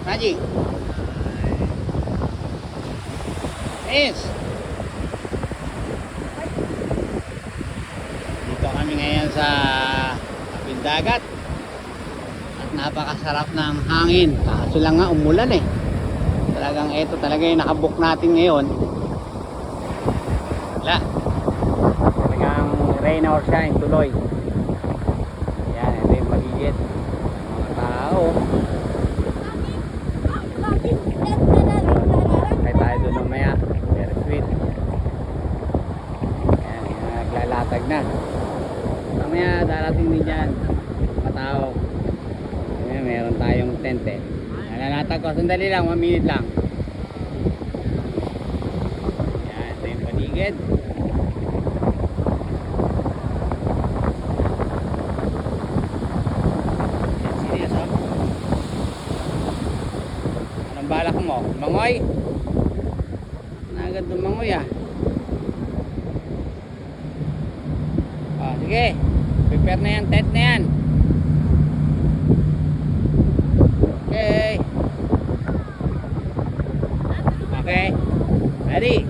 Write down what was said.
Raji. Yes. Dito kami ngayon sa tabing dagat. At napakasarap ng hangin. Kaso lang nga umulan eh. Talagang ito talaga yung nakabook natin ngayon. Wala. Talagang rain or shine, tuloy. Yan, ito yung paligid. Mga tao. Kaya tayo doon mamaya. Very sweet. Yan, naglalatag na. Mamaya darating din dyan. Mga tao. Yan, meron tayong tent eh. Nalalatag ko. Sandali lang, 1 minute lang. Yan, ito yung paligid. Balak mo, mangoy. Nagad ng mangoy ah. Oh, sige. Prepare na yan, tent na yan. Okay. Okay. Ready?